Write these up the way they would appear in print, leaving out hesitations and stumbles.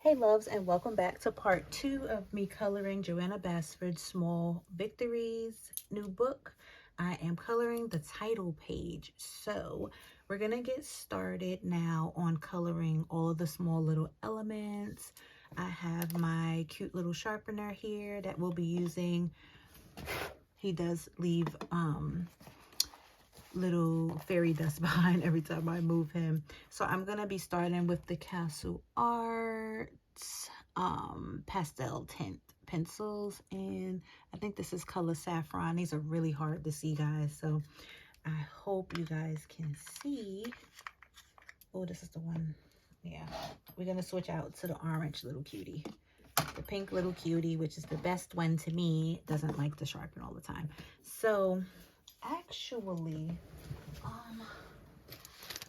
Hey loves, and welcome back to part 2 of me coloring Johanna Basford's Small Victories new book. I am coloring the title page, so we're gonna get started now on coloring all of the small little elements. I have my cute little sharpener here that we'll be using. He does leave little fairy dust behind every time I move him. So I'm gonna be starting with the Castle Art pastel tint pencils, and I think this is color saffron. These are really hard to see, guys, so I hope you guys can see. Oh, this is the one. Yeah, we're gonna switch out to the orange little cutie. The pink little cutie, which is the best one to me, doesn't like to sharpen all the time. So actually,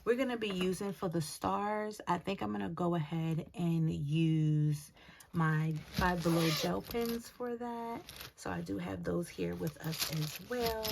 we're going to be using for the stars, I think I'm going to go ahead and use my Five Below gel pens for that. So I do have those here with us as well.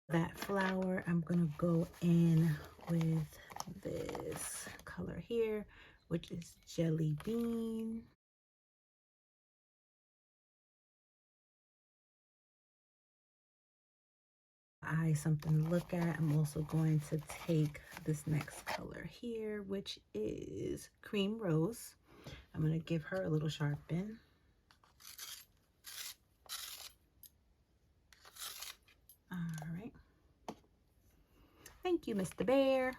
That flower, I'm going to go in with this color here, which is Jelly Bean. Something to look at. I'm also going to take this next color here, which is Cream Rose. I'm going to give her a little sharpen. All right. Thank you, Mr. Bear.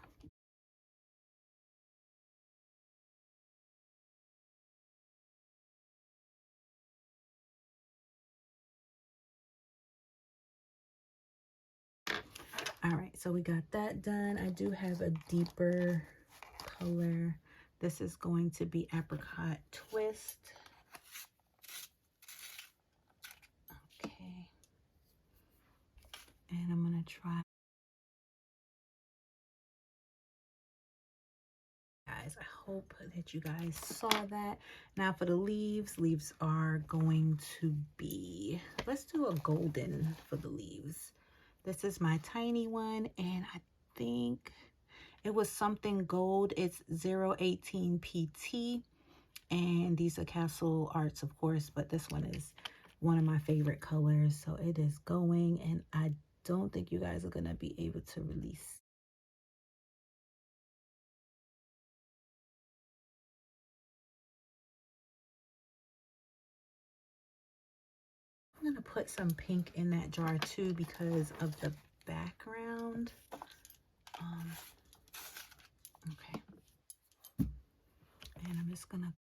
All right, so we got that done. I do have a deeper color. This is going to be Apricot Twist. Okay. And I'm going to try. Guys, I hope that you guys saw that. Now for the leaves are going to be, let's do a golden for the leaves. This is my tiny one, and I think it was something gold. It's 018 PT, and these are Castle Arts, of course, but this one is one of my favorite colors, so it is going, and I don't think you guys are going to be able to release. I'm going to put some pink in that jar too because of the background. Okay. And I'm just going to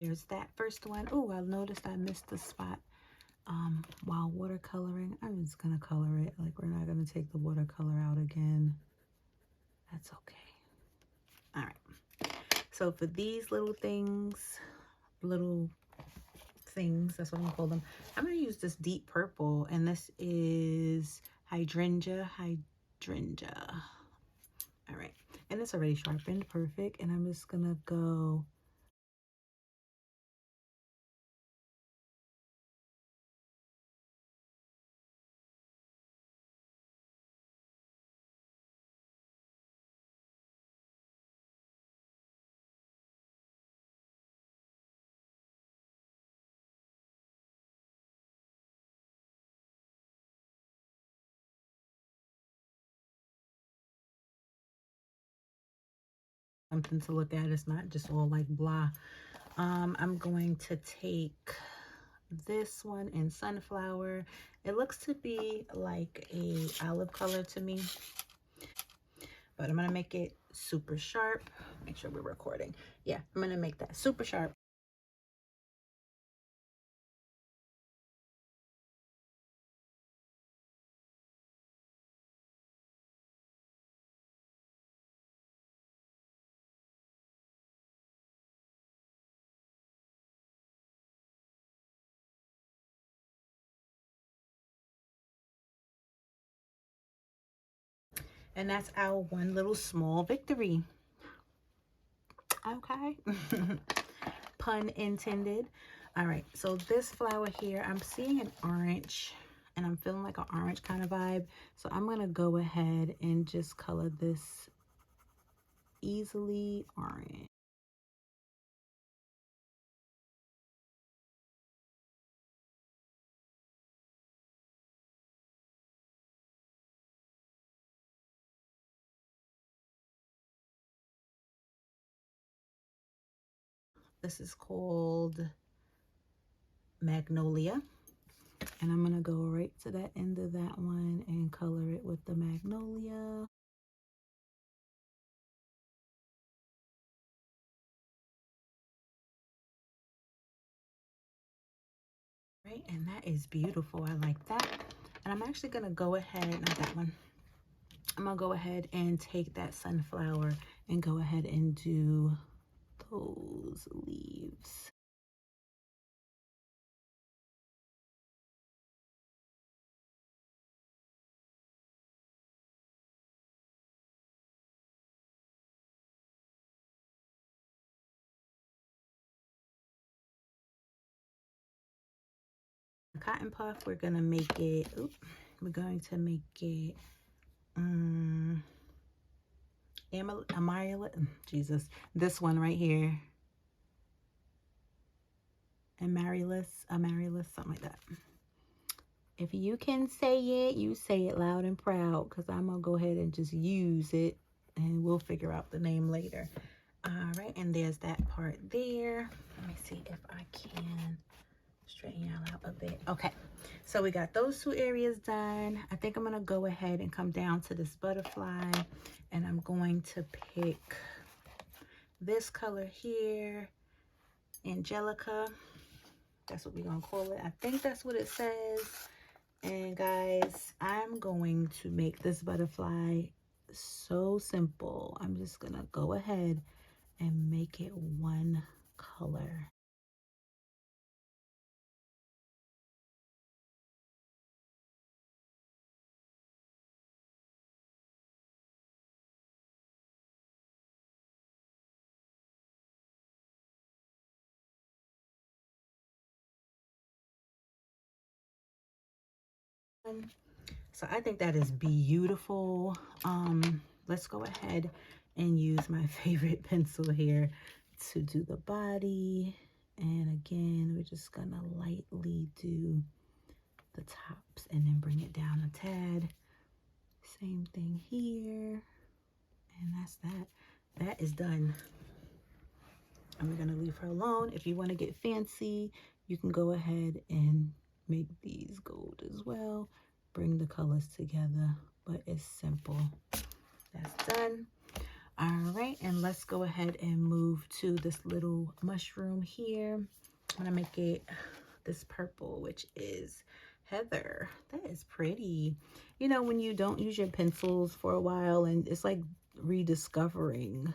there's that first one. Oh, I noticed I missed the spot while watercoloring. I'm just going to color it. Like, we're not going to take the watercolor out again. That's okay. All right. So for these little things, that's what I'm gonna call them. I'm gonna use this deep purple, and this is hydrangea. All right, and it's already sharpened, perfect. And I'm just gonna go. Something to look at. It's not just all like blah. I'm going to take this one in Sunflower. It looks to be like a olive color to me, but I'm gonna make it super sharp. Make sure we're recording. Yeah, I'm gonna make that super sharp. And that's our one little small victory. Okay. Pun intended. All right, so this flower here, I'm seeing an orange, and I'm feeling like an orange kind of vibe. So I'm going to go ahead and just color this easily orange. This is called Magnolia. And I'm going to go right to that end of that one and color it with the Magnolia. Right, and that is beautiful. I like that. And I'm actually going to go ahead, not that one. I'm going to go ahead and take that sunflower and go ahead and do those leaves. Cotton puff, we're going to make it, Jesus, this one right here. Amaryllis, something like that. If you can say it, you say it loud and proud, because I'm going to go ahead and just use it, and we'll figure out the name later. All right, and there's that part there. Let me see if I can straighten y'all out a bit. Okay, so we got those two areas done. I think I'm going to go ahead and come down to this butterfly, and I'm going to pick this color here, Angelica. That's what we're going to call it. I think that's what it says. And guys, I'm going to make this butterfly so simple. I'm just going to go ahead and make it one color. So I think that is beautiful. Let's go ahead and use my favorite pencil here to do the body. And again, we're just gonna lightly do the tops and then bring it down a tad. Same thing here. And that's that. That is done. And we're gonna leave her alone. If you want to get fancy, you can go ahead and make these gold as well. Bring the colors together, but it's simple. That's done. All right, and let's go ahead and move to this little mushroom here. I'm gonna make it this purple, which is Heather. That is pretty. You know, when you don't use your pencils for a while and it's like rediscovering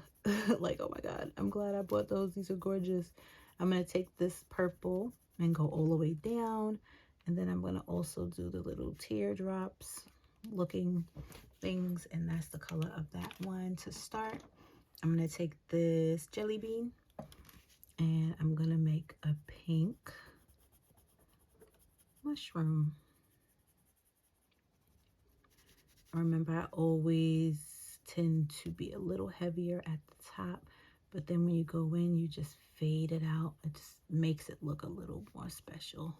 like, oh my god, I'm glad I bought those. These are gorgeous. I'm gonna take this purple and go all the way down, and then I'm gonna also do the little teardrops looking things, and that's the color of that one to start. I'm gonna take this jelly bean and I'm gonna make a pink mushroom. Remember, I always tend to be a little heavier at the top, but then when you go in, you just fade it out. It just makes it look a little more special.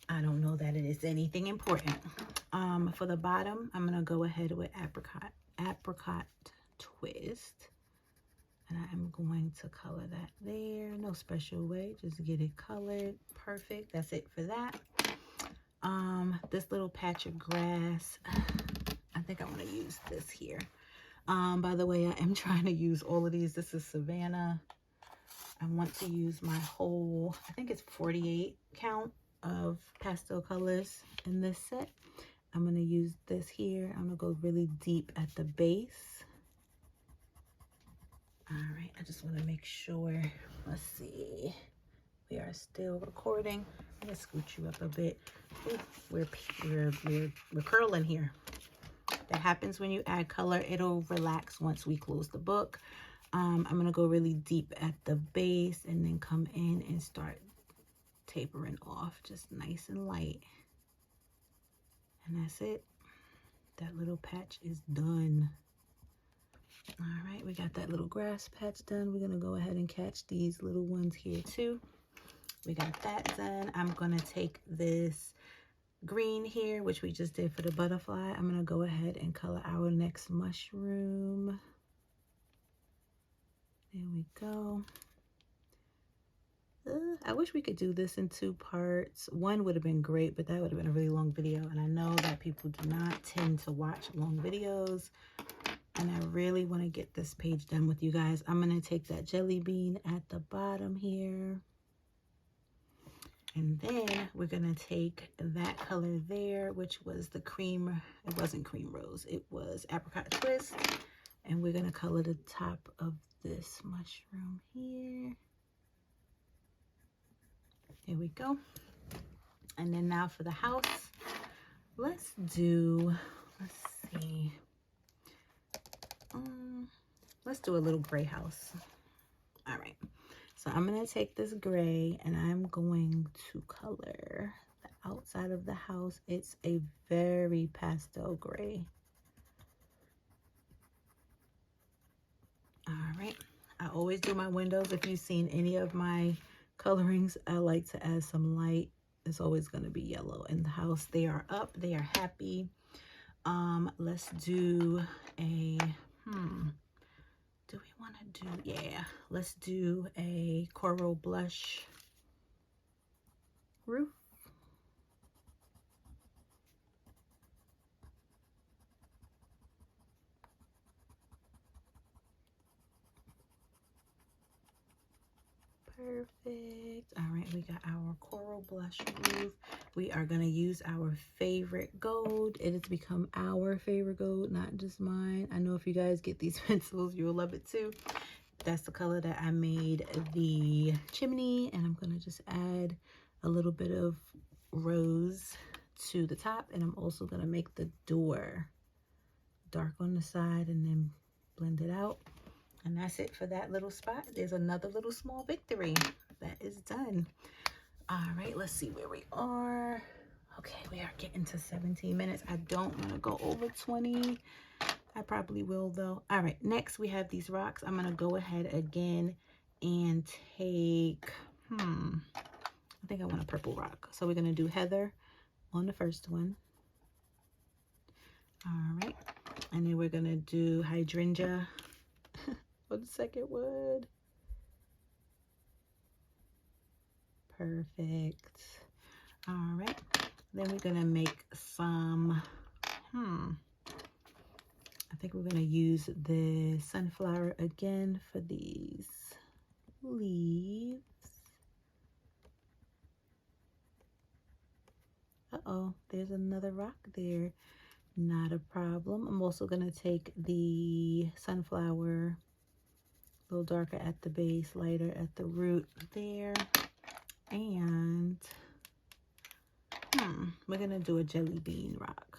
I don't know that it is anything important. For the bottom, I'm gonna go ahead with apricot twist, and I am going to color that there. No special way, just get it colored. Perfect. That's it for that. This little patch of grass, I think I want to use this here. By the way, I am trying to use all of these. This is Savannah. I want to use my whole, I think it's 48 count of pastel colors in this set. I'm going to use this here. I'm going to go really deep at the base. All right, I just want to make sure. Let's see. We are still recording. I'm going to scoot you up a bit. Ooh, we're curling here. that happens when you add color. It'll relax once we close the book. I'm going to go really deep at the base and then come in and start tapering off just nice and light. And that's it. That little patch is done. All right, we got that little grass patch done. We're going to go ahead and catch these little ones here too. We got that done. I'm going to take this green here, which we just did for the butterfly. I'm going to go ahead and color our next mushroom. There we go. I wish we could do this in 2 parts. One would have been great, but that would have been a really long video. And I know that people do not tend to watch long videos. And I really want to get this page done with you guys. I'm going to take that jelly bean at the bottom here. And then we're going to take that color there, which was the cream. It wasn't cream rose. It was apricot twist. And we're going to color the top of this mushroom here. Here we go. And then now for the house, let's do a little gray house. All right. So I'm going to take this gray and I'm going to color the outside of the house. It's a very pastel gray. All right. I always do my windows. If you've seen any of my colorings, I like to add some light. It's always going to be yellow in the house. They are up. They are happy. Let's do a, do we want to do, yeah, let's do a coral blush roof. Perfect. All right, we got our coral blush roof. We are going to use our favorite gold. It has become our favorite gold, not just mine. I know if you guys get these pencils, you'll love it too. That's the color that I made the chimney, and I'm going to just add a little bit of rose to the top, and I'm also going to make the door dark on the side and then blend it out. And that's it for that little spot. There's another little small victory that is done. All right, let's see where we are. Okay, we are getting to 17 minutes. I don't want to go over 20. I probably will though. All right, next we have these rocks. I'm going to go ahead again and take, I think I want a purple rock. So we're going to do heather on the first one. All right, and then we're going to do hydrangea for the second one. Perfect. All right, then we're gonna make some, I think we're gonna use the sunflower again for these leaves. Uh-oh, there's another rock there. Not a problem. I'm also gonna take the sunflower a little darker at the base, lighter at the root there. And we're gonna do a jelly bean rock,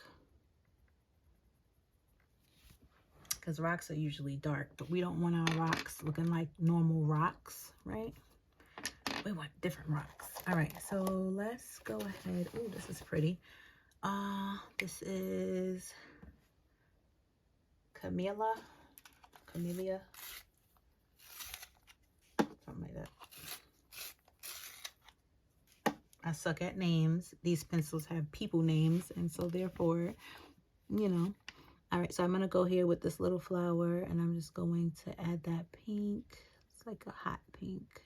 because rocks are usually dark, but we don't want our rocks looking like normal rocks, right? We want different rocks. All right, so let's go ahead. Oh, this is pretty. This is Camellia, something like that. I suck at names. These pencils have people names, and so therefore, you know. All right, so I'm going to go here with this little flower, and I'm just going to add that pink. It's like a hot pink.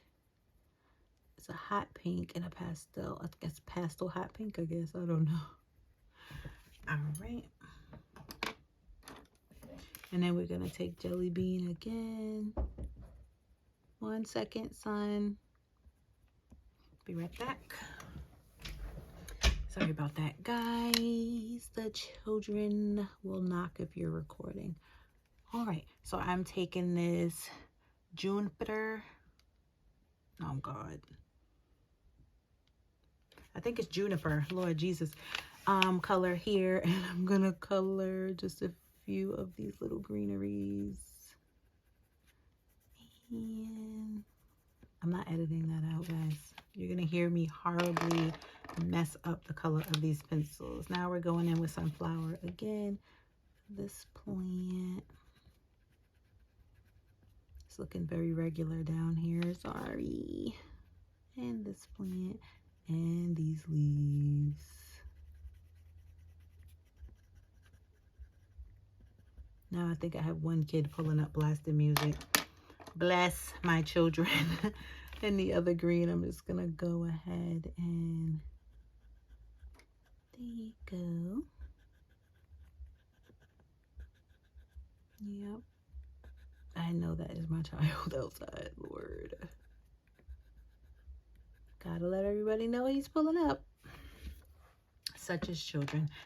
It's a hot pink and a pastel. I think it's pastel hot pink, I guess. I don't know. All right. And then we're going to take jelly bean again. 1 second, son. Be right back. Sorry about that, guys. The children will knock if you're recording. All right, so I'm taking this juniper. Oh, God. I think it's juniper. Lord Jesus. color here, and I'm gonna color just a few of these little greeneries. And I'm not editing that out, guys. You're gonna hear me horribly mess up the color of these pencils. Now we're going in with sunflower again. This plant, it's looking very regular down here, sorry. And this plant, and these leaves. Now I think I have one kid pulling up blasting music. Bless my children. And the other green, I'm just gonna go ahead and there you go. Yep. I know that is my child outside, Lord. Gotta let everybody know he's pulling up. Such as children.